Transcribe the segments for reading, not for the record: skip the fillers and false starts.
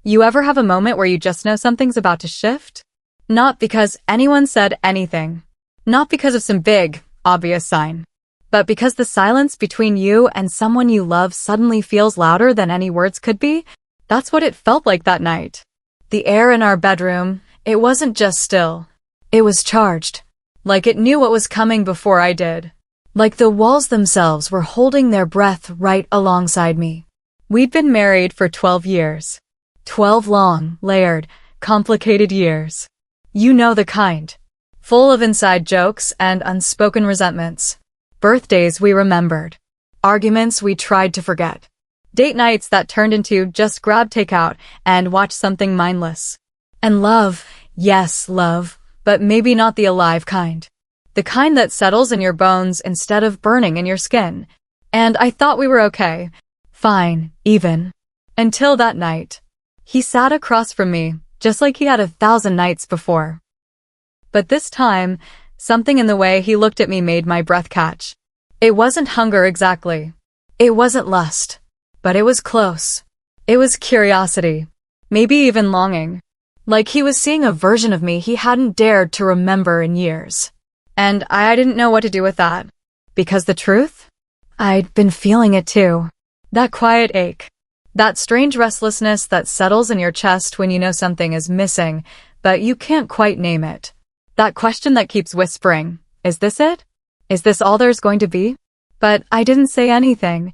You ever have a moment where you just know something's about to shift? Not because anyone said anything. Not because of some big, obvious sign. But because the silence between you and someone you love suddenly feels louder than any words could be. That's what it felt like that night. The air in our bedroom, it wasn't just still. It was charged. Like it knew what was coming before I did. Like the walls themselves were holding their breath right alongside me. We'd been married for 12 years. 12 long, layered, complicated years. You know the kind. Full of inside jokes and unspoken resentments. Birthdays we remembered. Arguments we tried to forget. Date nights that turned into just grab takeout and watch something mindless. And love, yes, love, but maybe not the alive kind. The kind that settles in your bones instead of burning in your skin. And I thought we were okay. Fine, even. Until that night. He sat across from me, just like he had 1,000 nights before. But this time, something in the way he looked at me made my breath catch. It wasn't hunger exactly. It wasn't lust. But it was close. It was curiosity. Maybe even longing. Like he was seeing a version of me he hadn't dared to remember in years. And I didn't know what to do with that. Because the truth? I'd been feeling it too. That quiet ache. That strange restlessness that settles in your chest when you know something is missing, but you can't quite name it. That question that keeps whispering, is this it? Is this all there's going to be? But I didn't say anything.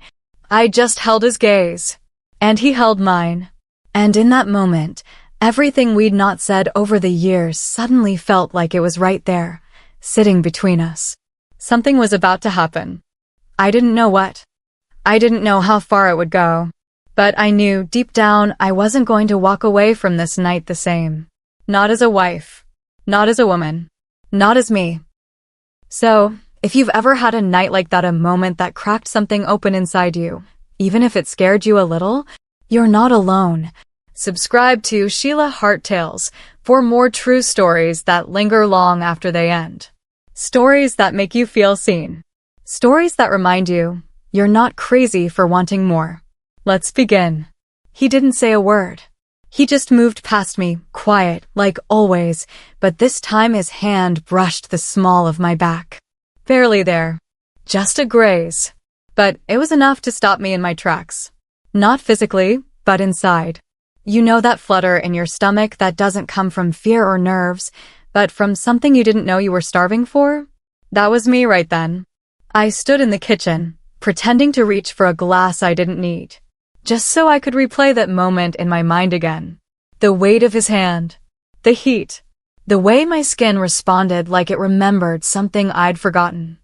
I just held his gaze. And he held mine. And in that moment, everything we'd not said over the years suddenly felt like it was right there, sitting between us. Something was about to happen. I didn't know what. I didn't know how far it would go. But I knew, deep down, I wasn't going to walk away from this night the same. Not as a wife. Not as a woman. Not as me. So, if you've ever had a night like that, a moment that cracked something open inside you, even if it scared you a little, you're not alone. Subscribe to Sheila Hart Tales for more true stories that linger long after they end. Stories that make you feel seen. Stories that remind you, you're not crazy for wanting more. Let's begin. He didn't say a word. He just moved past me, quiet, like always, but this time his hand brushed the small of my back. Barely there. Just a graze. But it was enough to stop me in my tracks. Not physically, but inside. You know that flutter in your stomach that doesn't come from fear or nerves, but from something you didn't know you were starving for? That was me right then. I stood in the kitchen, pretending to reach for a glass I didn't need. Just so I could replay that moment in my mind again. The weight of his hand. The heat. The way my skin responded like it remembered something I'd forgotten.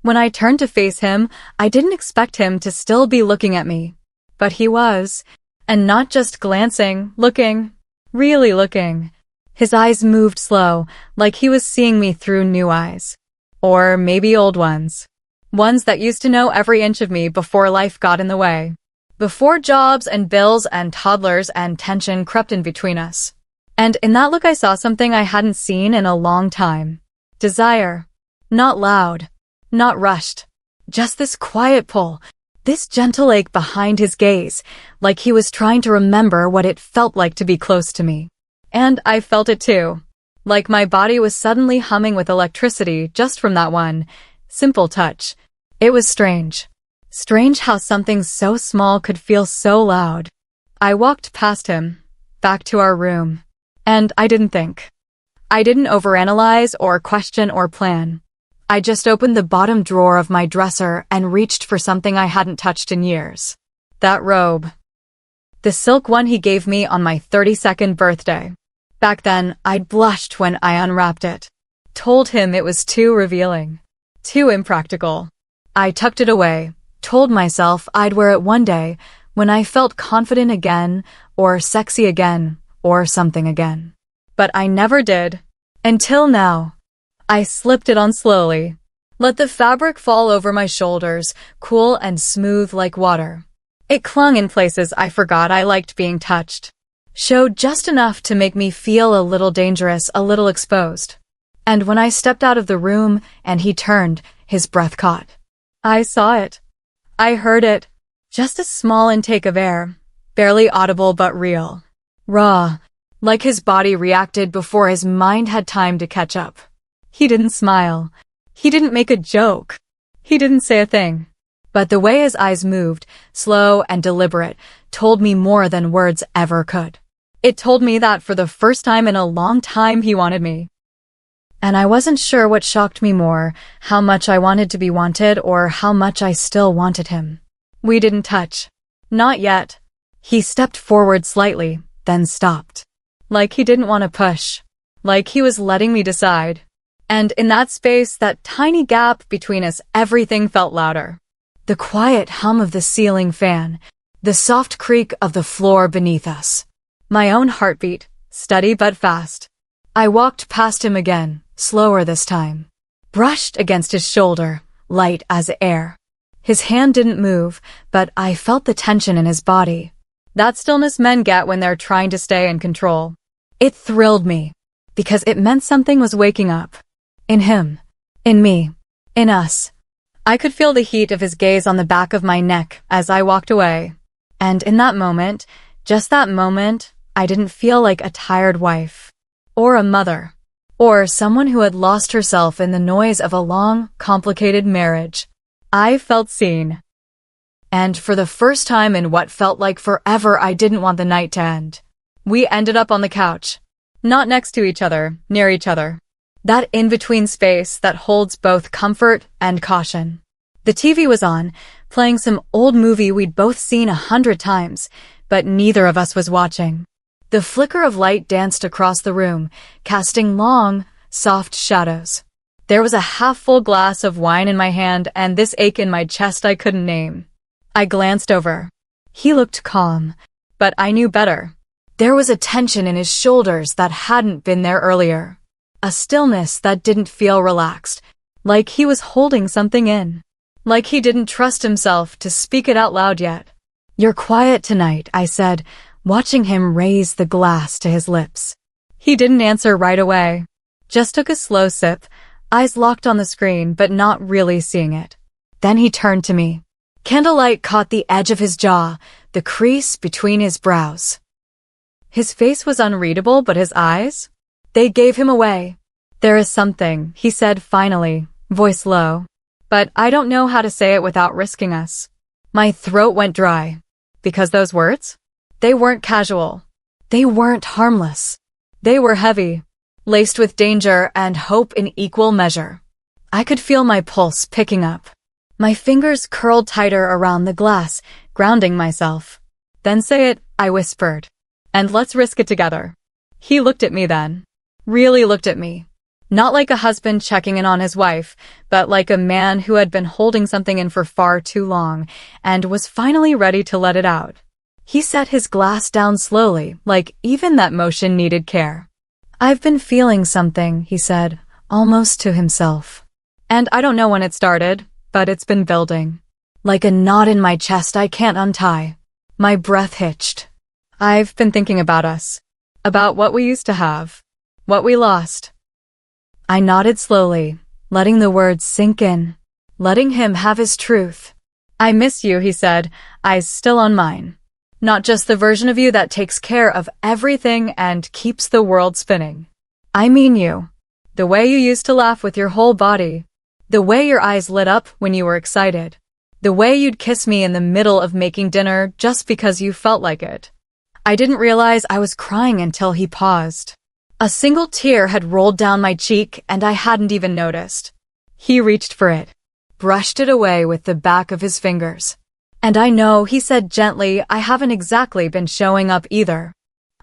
When I turned to face him, I didn't expect him to still be looking at me. But he was. And not just glancing, looking. Really looking. His eyes moved slow, like he was seeing me through new eyes. Or maybe old ones. Ones that used to know every inch of me before life got in the way. Before jobs and bills and toddlers and tension crept in between us. And in that look I saw something I hadn't seen in a long time. Desire. Not loud. Not rushed. Just this quiet pull. This gentle ache behind his gaze, like he was trying to remember what it felt like to be close to me. And I felt it too. Like my body was suddenly humming with electricity just from that one simple touch. It was strange. Strange how something so small could feel so loud. I walked past him, back to our room. And I didn't think. I didn't overanalyze or question or plan. I just opened the bottom drawer of my dresser and reached for something I hadn't touched in years. That robe. The silk one he gave me on my 32nd birthday. Back then, I'd blushed when I unwrapped it. Told him it was too revealing. Too impractical. I tucked it away. Told myself I'd wear it one day when I felt confident again, or sexy again, or something again. But I never did. Until now. I slipped it on slowly. Let the fabric fall over my shoulders, cool and smooth like water. It clung in places I forgot I liked being touched. Showed just enough to make me feel a little dangerous, a little exposed. And when I stepped out of the room and he turned, his breath caught. I saw it. I heard it. Just a small intake of air, barely audible but real. Raw, like his body reacted before his mind had time to catch up. He didn't smile. He didn't make a joke. He didn't say a thing. But the way his eyes moved, slow and deliberate, told me more than words ever could. It told me that for the first time in a long time he wanted me. And I wasn't sure what shocked me more, how much I wanted to be wanted or how much I still wanted him. We didn't touch. Not yet. He stepped forward slightly, then stopped. Like he didn't want to push. Like he was letting me decide. And in that space, that tiny gap between us, everything felt louder. The quiet hum of the ceiling fan, the soft creak of the floor beneath us. My own heartbeat, steady but fast. I walked past him again, slower this time. Brushed against his shoulder, light as air. His hand didn't move, but I felt the tension in his body. That stillness men get when they're trying to stay in control. It thrilled me, because it meant something was waking up. In him. In me. In us. I could feel the heat of his gaze on the back of my neck as I walked away. And in that moment, just that moment, I didn't feel like a tired wife. Or a mother. Or someone who had lost herself in the noise of a long, complicated marriage. I felt seen. And for the first time in what felt like forever, I didn't want the night to end. We ended up on the couch. Not next to each other, near each other. That in-between space that holds both comfort and caution. The TV was on, playing some old movie we'd both seen 100 times, but neither of us was watching. The flicker of light danced across the room, casting long, soft shadows. There was a half-full glass of wine in my hand and this ache in my chest I couldn't name. I glanced over. He looked calm, but I knew better. There was a tension in his shoulders that hadn't been there earlier. A stillness that didn't feel relaxed, like he was holding something in. Like he didn't trust himself to speak it out loud yet. "You're quiet tonight," I said, watching him raise the glass to his lips. He didn't answer right away. Just took a slow sip, eyes locked on the screen but not really seeing it. Then he turned to me. Candlelight caught the edge of his jaw, the crease between his brows. His face was unreadable, but his eyes? They gave him away. "There is something," he said finally, voice low. "But I don't know how to say it without risking us." My throat went dry. Because those words? They weren't casual. They weren't harmless. They were heavy, laced with danger and hope in equal measure. I could feel my pulse picking up. My fingers curled tighter around the glass, grounding myself. "Then say it," I whispered. "And let's risk it together." He looked at me then. Really looked at me. Not like a husband checking in on his wife, but like a man who had been holding something in for far too long and was finally ready to let it out. He set his glass down slowly, like even that motion needed care. "I've been feeling something," he said, almost to himself. "And I don't know when it started, but it's been building. Like a knot in my chest I can't untie." My breath hitched. "I've been thinking about us. About what we used to have. What we lost." I nodded slowly, letting the words sink in, letting him have his truth. "I miss you," he said, eyes still on mine. "Not just the version of you that takes care of everything and keeps the world spinning. I mean you. The way you used to laugh with your whole body. The way your eyes lit up when you were excited. The way you'd kiss me in the middle of making dinner just because you felt like it." I didn't realize I was crying until he paused. A single tear had rolled down my cheek and I hadn't even noticed. He reached for it, brushed it away with the back of his fingers. "And I know," he said gently, "I haven't exactly been showing up either.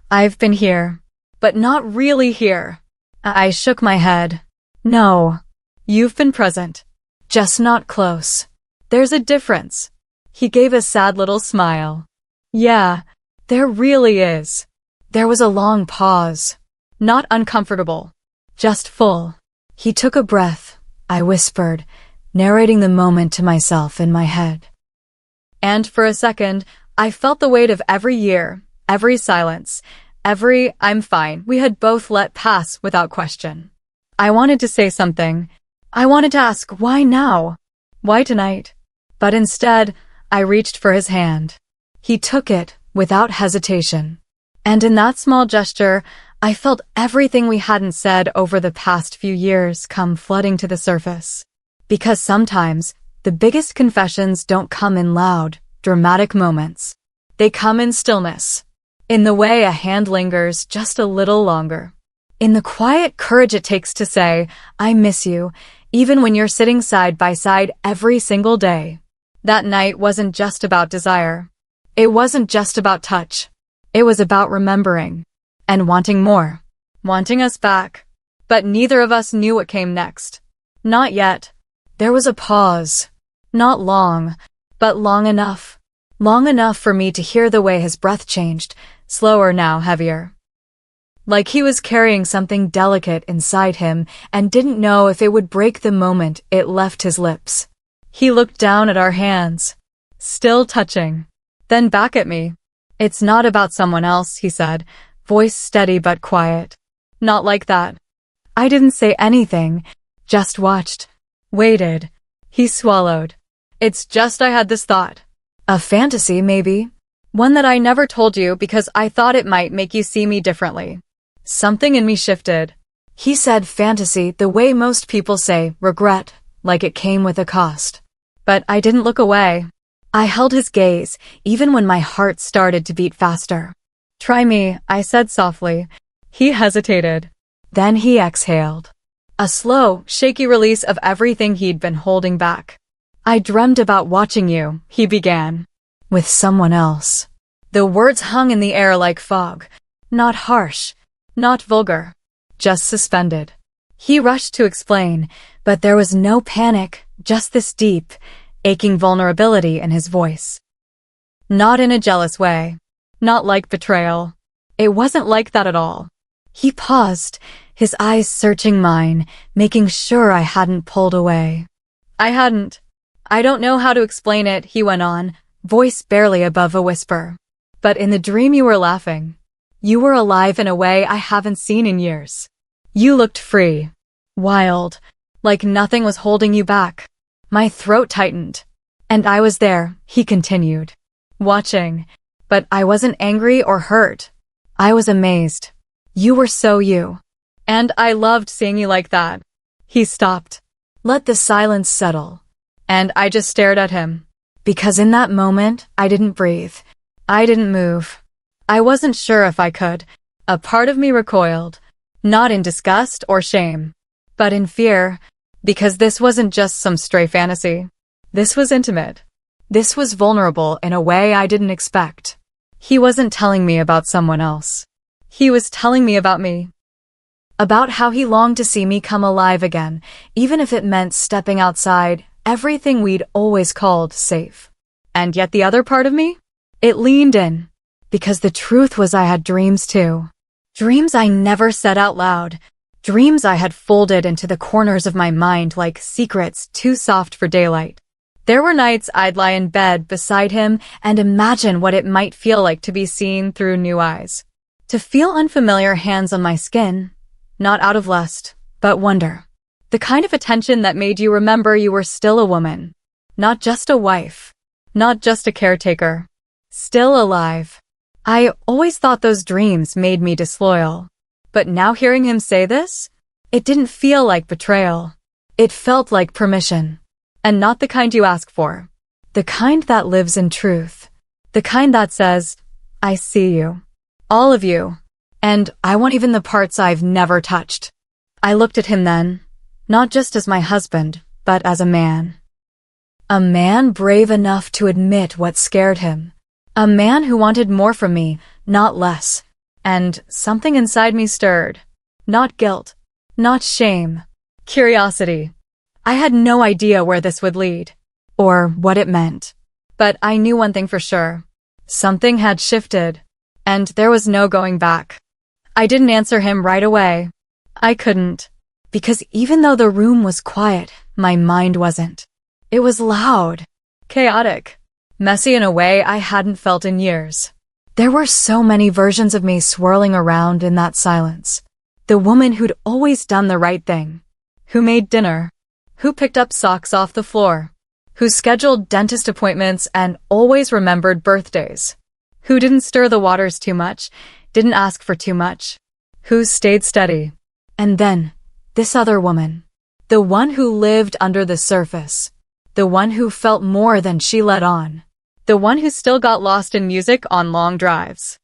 I've been here, but not really here." I shook my head. "No, you've been present, just not close. There's a difference." He gave a sad little smile. "Yeah, there really is." There was a long pause. Not uncomfortable, just full. He took a breath, I whispered, narrating the moment to myself in my head. And for a second, I felt the weight of every year, every silence, every "I'm fine" we had both let pass without question. I wanted to say something. I wanted to ask, why now? Why tonight? But instead, I reached for his hand. He took it, without hesitation. And in that small gesture, I felt everything we hadn't said over the past few years come flooding to the surface. Because sometimes, the biggest confessions don't come in loud, dramatic moments. They come in stillness. In the way a hand lingers just a little longer. In the quiet courage it takes to say, I miss you, even when you're sitting side by side every single day. That night wasn't just about desire. It wasn't just about touch. It was about remembering. And wanting more. Wanting us back. But neither of us knew what came next. Not yet. There was a pause. Not long, but long enough. Long enough for me to hear the way his breath changed, slower now, heavier. Like he was carrying something delicate inside him and didn't know if it would break the moment it left his lips. He looked down at our hands, still touching, then back at me. It's not about someone else, he said, voice steady but quiet. Not like that. I didn't say anything, just watched. Waited. He swallowed. It's just I had this thought. A fantasy, maybe. One that I never told you because I thought it might make you see me differently. Something in me shifted. He said fantasy the way most people say regret, like it came with a cost. But I didn't look away. I held his gaze, even when my heart started to beat faster. Try me, I said softly. He hesitated. Then he exhaled. A slow, shaky release of everything he'd been holding back. I dreamed about watching you, he began. With someone else. The words hung in the air like fog. Not harsh. Not vulgar. Just suspended. He rushed to explain, but there was no panic, just this deep, aching vulnerability in his voice. Not in a jealous way. Not like betrayal. It wasn't like that at all. He paused, his eyes searching mine, making sure I hadn't pulled away. I hadn't. I don't know how to explain it, he went on, voice barely above a whisper. But in the dream you were laughing. You were alive in a way I haven't seen in years. You looked free. Wild. Like nothing was holding you back. My throat tightened. And I was there, he continued. Watching. But I wasn't angry or hurt. I was amazed. You were so you. And I loved seeing you like that. He stopped. Let the silence settle. And I just stared at him. Because in that moment, I didn't breathe. I didn't move. I wasn't sure if I could. A part of me recoiled. Not in disgust or shame. But in fear. Because this wasn't just some stray fantasy. This was intimate. This was vulnerable in a way I didn't expect. He wasn't telling me about someone else. He was telling me about me. About how he longed to see me come alive again, even if it meant stepping outside everything we'd always called safe. And yet the other part of me? It leaned in. Because the truth was I had dreams too. Dreams I never said out loud. Dreams I had folded into the corners of my mind like secrets too soft for daylight. There were nights I'd lie in bed beside him and imagine what it might feel like to be seen through new eyes. To feel unfamiliar hands on my skin, not out of lust, but wonder. The kind of attention that made you remember you were still a woman. Not just a wife. Not just a caretaker. Still alive. I always thought those dreams made me disloyal. But now hearing him say this, it didn't feel like betrayal. It felt like permission. And not the kind you ask for. The kind that lives in truth. The kind that says, I see you. All of you. And I want even the parts I've never touched. I looked at him then, not just as my husband, but as a man. A man brave enough to admit what scared him. A man who wanted more from me, not less. And something inside me stirred. Not guilt. Not shame. Curiosity. I had no idea where this would lead. Or what it meant. But I knew one thing for sure. Something had shifted. And there was no going back. I didn't answer him right away. I couldn't. Because even though the room was quiet, my mind wasn't. It was loud. Chaotic. Messy in a way I hadn't felt in years. There were so many versions of me swirling around in that silence. The woman who'd always done the right thing. Who made dinner. Who picked up socks off the floor. Who scheduled dentist appointments and always remembered birthdays. Who didn't stir the waters too much, didn't ask for too much, who stayed steady. And then, this other woman. The one who lived under the surface. The one who felt more than she let on. The one who still got lost in music on long drives.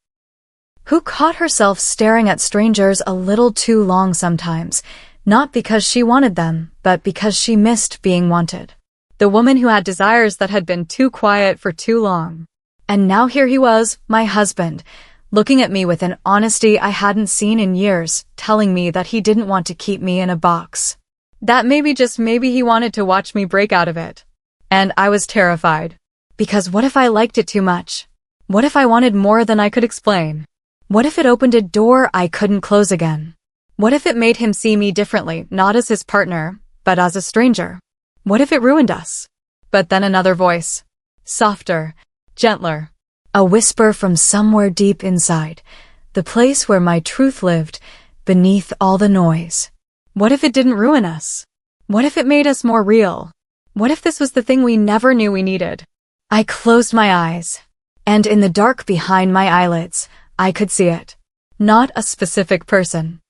Who caught herself staring at strangers a little too long sometimes, not because she wanted them, but because she missed being wanted. The woman who had desires that had been too quiet for too long. And now here he was, my husband, looking at me with an honesty I hadn't seen in years, telling me that he didn't want to keep me in a box. That maybe, just maybe, he wanted to watch me break out of it. And I was terrified. Because what if I liked it too much? What if I wanted more than I could explain? What if it opened a door I couldn't close again? What if it made him see me differently, not as his partner, but as a stranger? What if it ruined us? But then another voice. Softer, gentler. A whisper from somewhere deep inside. The place where my truth lived, beneath all the noise. What if it didn't ruin us? What if it made us more real? What if this was the thing we never knew we needed? I closed my eyes. And in the dark behind my eyelids, I could see it. Not a specific person.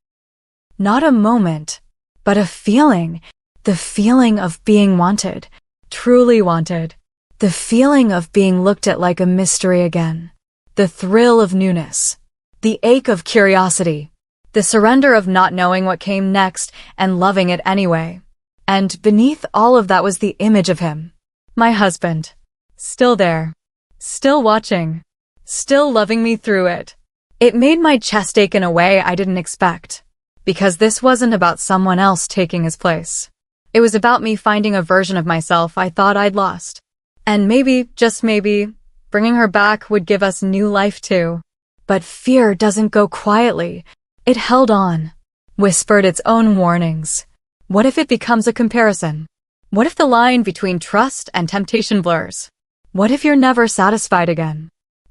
Not a moment, but a feeling. The feeling of being wanted. Truly wanted. The feeling of being looked at like a mystery again. The thrill of newness. The ache of curiosity. The surrender of not knowing what came next and loving it anyway. And beneath all of that was the image of him. My husband. Still there. Still watching. Still loving me through it. It made my chest ache in a way I didn't expect. Because this wasn't about someone else taking his place. It was about me finding a version of myself I thought I'd lost. And maybe, just maybe, bringing her back would give us new life too. But fear doesn't go quietly. It held on. Whispered its own warnings. What if it becomes a comparison? What if the line between trust and temptation blurs? What if you're never satisfied again?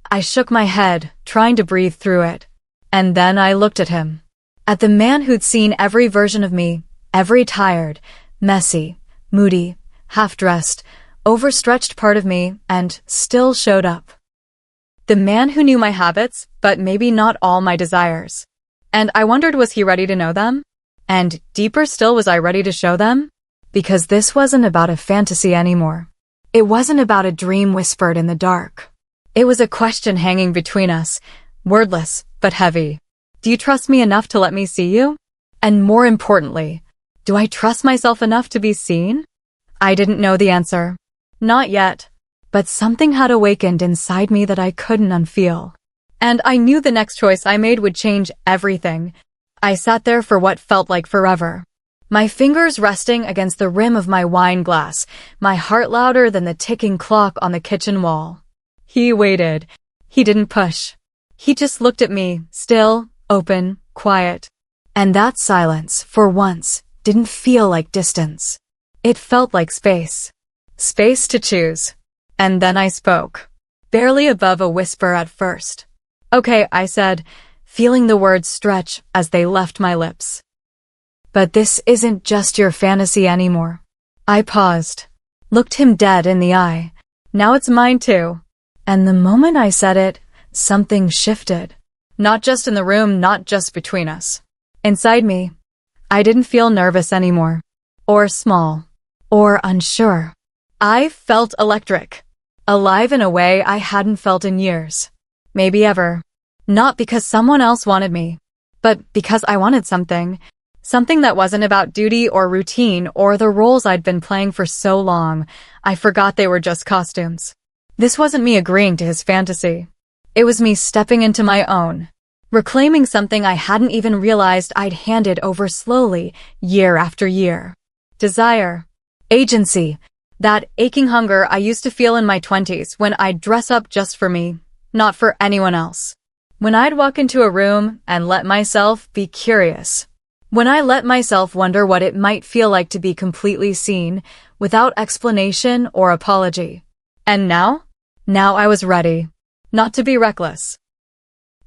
I shook my head, trying to breathe through it. And then I looked at him. At the man who'd seen every version of me, every tired, messy, moody, half-dressed, overstretched part of me, and still showed up. The man who knew my habits, but maybe not all my desires. And I wondered, was he ready to know them? And deeper still, was I ready to show them? Because this wasn't about a fantasy anymore. It wasn't about a dream whispered in the dark. It was a question hanging between us, wordless, but heavy. Do you trust me enough to let me see you? And more importantly, do I trust myself enough to be seen? I didn't know the answer. Not yet. But something had awakened inside me that I couldn't unfeel. And I knew the next choice I made would change everything. I sat there for what felt like forever. My fingers resting against the rim of my wine glass, my heart louder than the ticking clock on the kitchen wall. He waited. He didn't push. He just looked at me, still, open, quiet. And that silence, for once, didn't feel like distance. It felt like space. Space to choose. And then I spoke. Barely above a whisper at first. Okay, I said, feeling the words stretch as they left my lips. But this isn't just your fantasy anymore. I paused. Looked him dead in the eye. Now it's mine too. And the moment I said it, something shifted. Not just in the room, not just between us. Inside me, I didn't feel nervous anymore. Or small. Or unsure. I felt electric. Alive in a way I hadn't felt in years. Maybe ever. Not because someone else wanted me, but because I wanted something. Something that wasn't about duty or routine or the roles I'd been playing for so long. I forgot they were just costumes. This wasn't me agreeing to his fantasy. It was me stepping into my own. Reclaiming something I hadn't even realized I'd handed over slowly, year after year. Desire. Agency. That aching hunger I used to feel in my 20s when I'd dress up just for me, not for anyone else. When I'd walk into a room and let myself be curious. When I let myself wonder what it might feel like to be completely seen, without explanation or apology. And now? Now I was ready. Not to be reckless.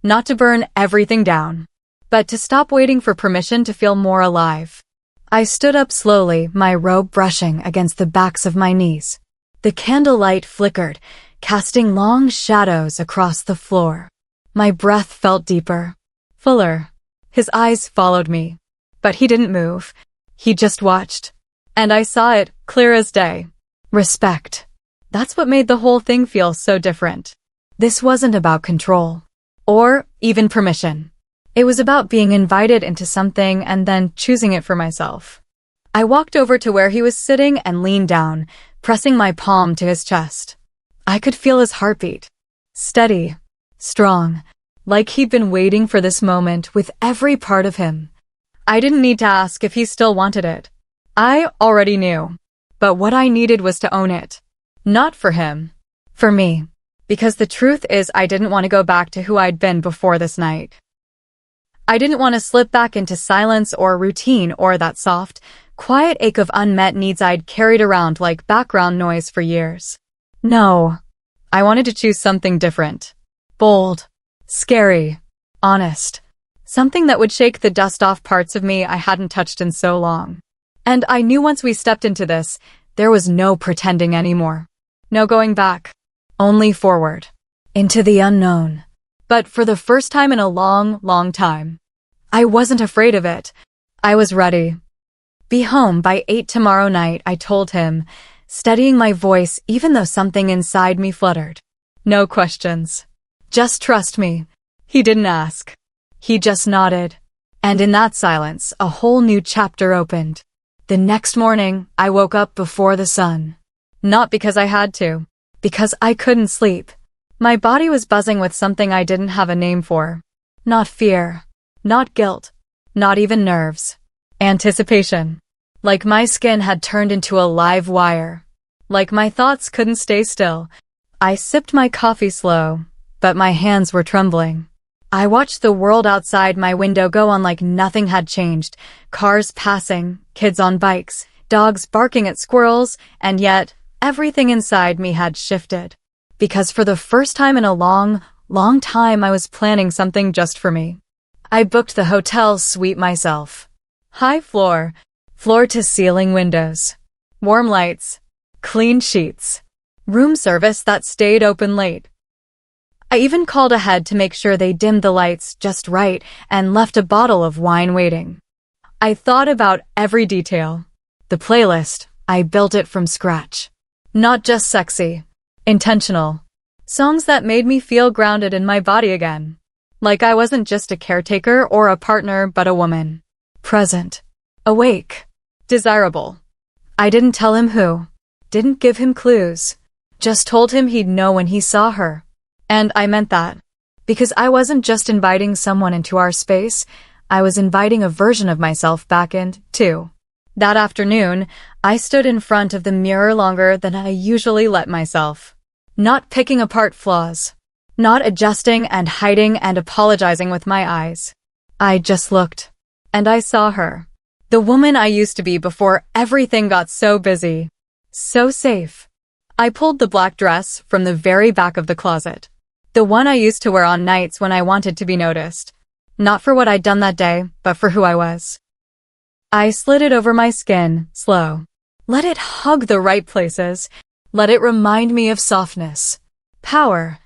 Not to burn everything down. But to stop waiting for permission to feel more alive. I stood up slowly, my robe brushing against the backs of my knees. The candlelight flickered, casting long shadows across the floor. My breath felt deeper. fuller. His eyes followed me. But he didn't move. He just watched. And I saw it, clear as day. Respect. That's what made the whole thing feel so different. This wasn't about control. Or even permission. It was about being invited into something and then choosing it for myself. I walked over to where he was sitting and leaned down, pressing my palm to his chest. I could feel his heartbeat. Steady. Strong. Like he'd been waiting for this moment with every part of him. I didn't need to ask if he still wanted it. I already knew. But what I needed was to own it. Not for him. For me. Because the truth is I didn't want to go back to who I'd been before this night. I didn't want to slip back into silence or routine or that soft, quiet ache of unmet needs I'd carried around like background noise for years. No. I wanted to choose something different. Bold. Scary. Honest. Something that would shake the dust off parts of me I hadn't touched in so long. And I knew once we stepped into this, there was no pretending anymore. No going back. Only forward. Into the unknown. But for the first time in a long, long time, I wasn't afraid of it. I was ready. Be home by 8 tomorrow night, I told him, steadying my voice even though something inside me fluttered. No questions. Just trust me. He didn't ask. He just nodded. And in that silence, a whole new chapter opened. The next morning, I woke up before the sun. Not because I had to. Because I couldn't sleep. My body was buzzing with something I didn't have a name for. Not fear. Not guilt. Not even nerves. Anticipation. Like my skin had turned into a live wire. Like my thoughts couldn't stay still. I sipped my coffee slow, but my hands were trembling. I watched the world outside my window go on like nothing had changed. Cars passing, kids on bikes, dogs barking at squirrels, and yet, everything inside me had shifted. Because for the first time in a long, long time I was planning something just for me. I booked the hotel suite myself. High floor, floor-to-ceiling windows, warm lights, clean sheets, room service that stayed open late. I even called ahead to make sure they dimmed the lights just right and left a bottle of wine waiting. I thought about every detail. The playlist, I built it from scratch. Not just sexy. Intentional. Songs that made me feel grounded in my body again. Like I wasn't just a caretaker or a partner but a woman. Present. Awake. Desirable. I didn't tell him who. Didn't give him clues. Just told him he'd know when he saw her. And I meant that. Because I wasn't just inviting someone into our space, I was inviting a version of myself back in, too. That afternoon, I stood in front of the mirror longer than I usually let myself. Not picking apart flaws. Not adjusting and hiding and apologizing with my eyes. I just looked. And I saw her. The woman I used to be before everything got so busy. So safe. I pulled the black dress from the very back of the closet. The one I used to wear on nights when I wanted to be noticed. Not for what I'd done that day, but for who I was. I slid it over my skin, slow. Let it hug the right places. Let it remind me of softness. Power.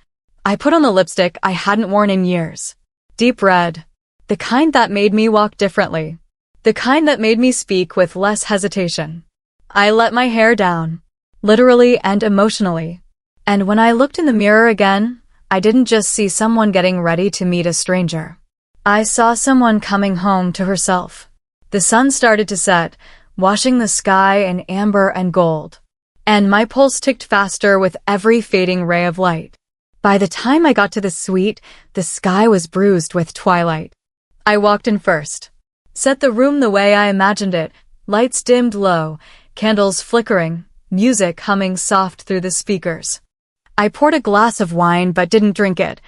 I put on the lipstick I hadn't worn in years. Deep red. The kind that made me walk differently. The kind that made me speak with less hesitation. I let my hair down. Literally and emotionally. And when I looked in the mirror again, I didn't just see someone getting ready to meet a stranger. I saw someone coming home to herself. The sun started to set, washing the sky in amber and gold. And my pulse ticked faster with every fading ray of light. By the time I got to the suite, the sky was bruised with twilight. I walked in first. Set the room the way I imagined it, lights dimmed low, candles flickering, music humming soft through the speakers. I poured a glass of wine but didn't drink it.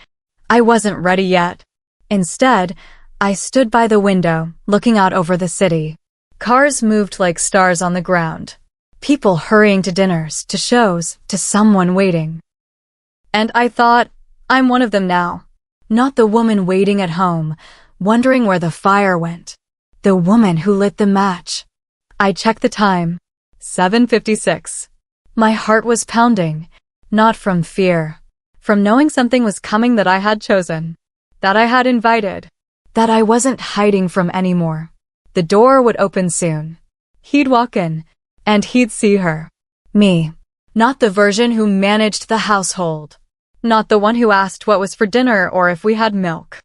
I wasn't ready yet. Instead, I stood by the window, looking out over the city. Cars moved like stars on the ground. People hurrying to dinners, to shows, to someone waiting. And I thought, I'm one of them now. Not the woman waiting at home, wondering where the fire went. The woman who lit the match. I checked the time. 7:56. My heart was pounding. Not from fear. From knowing something was coming that I had chosen. That I had invited. that I wasn't hiding from anymore. The door would open soon. He'd walk in, and he'd see her. Me. Not the version who managed the household. Not the one who asked what was for dinner or if we had milk.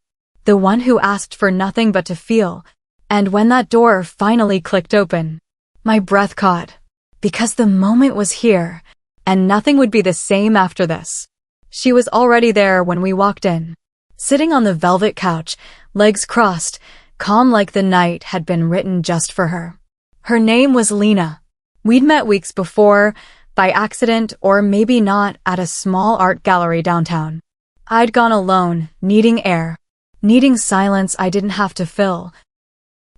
The one who asked for nothing but to feel. And when that door finally clicked open, my breath caught. Because the moment was here, and nothing would be the same after this. She was already there when we walked in. Sitting on the velvet couch, legs crossed, calm like the night had been written just for her. Her name was Lena. We'd met weeks before, by accident or maybe not, at a small art gallery downtown. I'd gone alone, needing air, needing silence I didn't have to fill.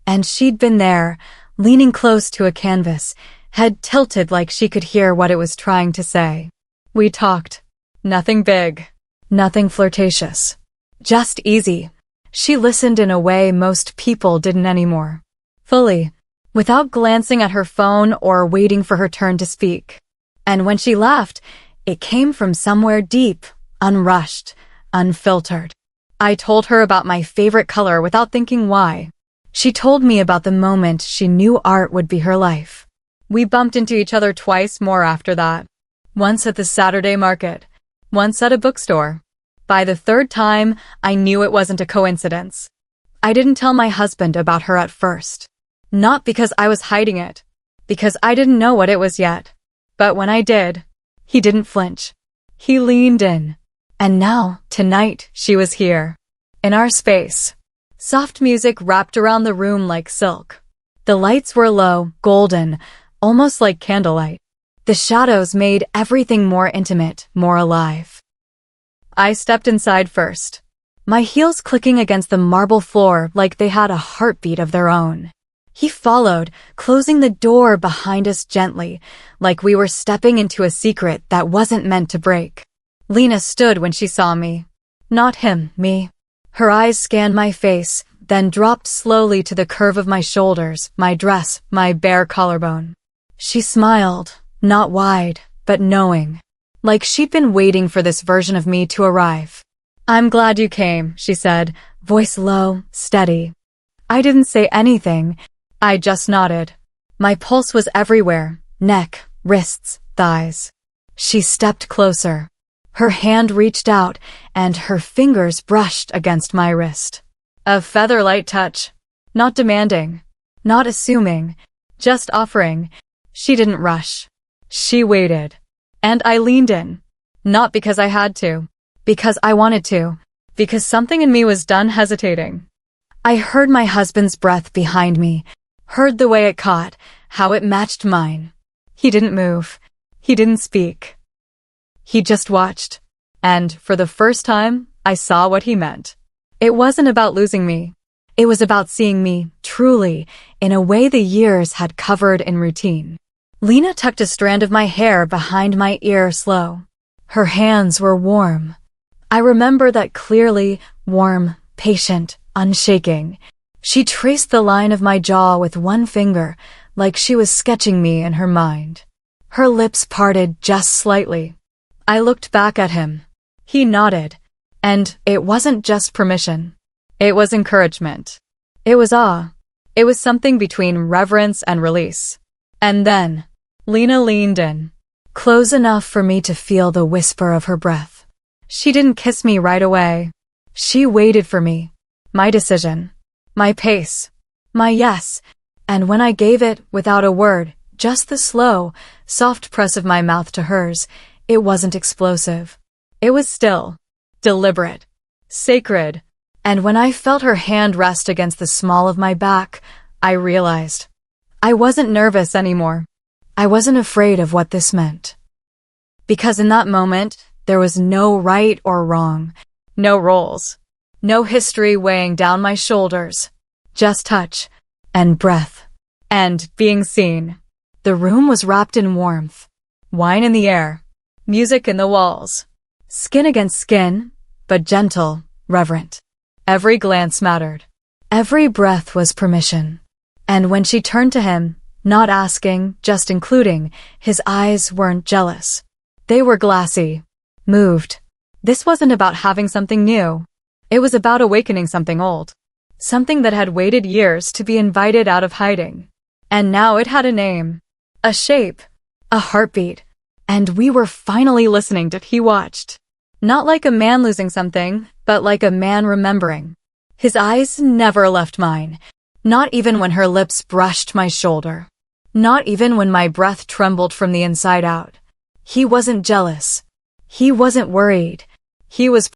And she'd been there, leaning close to a canvas, head tilted like she could hear what it was trying to say. We talked. Nothing big. Nothing flirtatious. Just easy. She listened in a way most people didn't anymore. Fully. Without glancing at her phone or waiting for her turn to speak. And when she laughed, it came from somewhere deep, unrushed, unfiltered. I told her about my favorite color without thinking why. She told me about the moment she knew art would be her life. We bumped into each other twice more after that. Once at the Saturday market. Once at a bookstore. By the third time, I knew it wasn't a coincidence. I didn't tell my husband about her at first. Not because I was hiding it. Because I didn't know what it was yet. But when I did, he didn't flinch. He leaned in. And now, tonight, she was here. In our space. Soft music wrapped around the room like silk. The lights were low, golden, almost like candlelight. The shadows made everything more intimate, more alive. I stepped inside first. My heels clicking against the marble floor like they had a heartbeat of their own. He followed, closing the door behind us gently, like we were stepping into a secret that wasn't meant to break. Lena stood when she saw me. Not him, me. Her eyes scanned my face, then dropped slowly to the curve of my shoulders, my dress, my bare collarbone. She smiled, not wide, but knowing. Like she'd been waiting for this version of me to arrive. "I'm glad you came," she said, voice low, steady. I didn't say anything. I just nodded. My pulse was everywhere, neck, wrists, thighs. She stepped closer. Her hand reached out, and her fingers brushed against my wrist. A feather-light touch. Not demanding. Not assuming. Just offering. She didn't rush. She waited. And I leaned in. Not because I had to. Because I wanted to. Because something in me was done hesitating. I heard my husband's breath behind me. Heard the way it caught, how it matched mine. He didn't move. He didn't speak. He just watched. And, for the first time, I saw what he meant. It wasn't about losing me. It was about seeing me, truly, in a way the years had covered in routine. Lena tucked a strand of my hair behind my ear slow. Her hands were warm. I remember that clearly, warm, patient, unshaking. She traced the line of my jaw with one finger, like she was sketching me in her mind. Her lips parted just slightly. I looked back at him. He nodded. And it wasn't just permission. It was encouragement. It was awe. It was something between reverence and release. And then, Lena leaned in, close enough for me to feel the whisper of her breath. She didn't kiss me right away. She waited for me. My decision. My pace. My yes. And when I gave it, without a word, just the slow, soft press of my mouth to hers, it wasn't explosive. It was still, deliberate, sacred. And when I felt her hand rest against the small of my back, I realized. I wasn't nervous anymore. I wasn't afraid of what this meant. Because in that moment, there was no right or wrong, no roles, no history weighing down my shoulders, just touch, and breath, and being seen. The room was wrapped in warmth, wine in the air, music in the walls, skin against skin, but gentle, reverent. Every glance mattered. Every breath was permission. And when she turned to him, not asking, just including, his eyes weren't jealous. They were glassy, moved. This wasn't about having something new. It was about awakening something old. Something that had waited years to be invited out of hiding. And now it had a name, a shape, a heartbeat. And we were finally listening to he watched. Not like a man losing something, but like a man remembering. His eyes never left mine, not even when her lips brushed my shoulder. Not even when my breath trembled from the inside out. He wasn't jealous. He wasn't worried. He was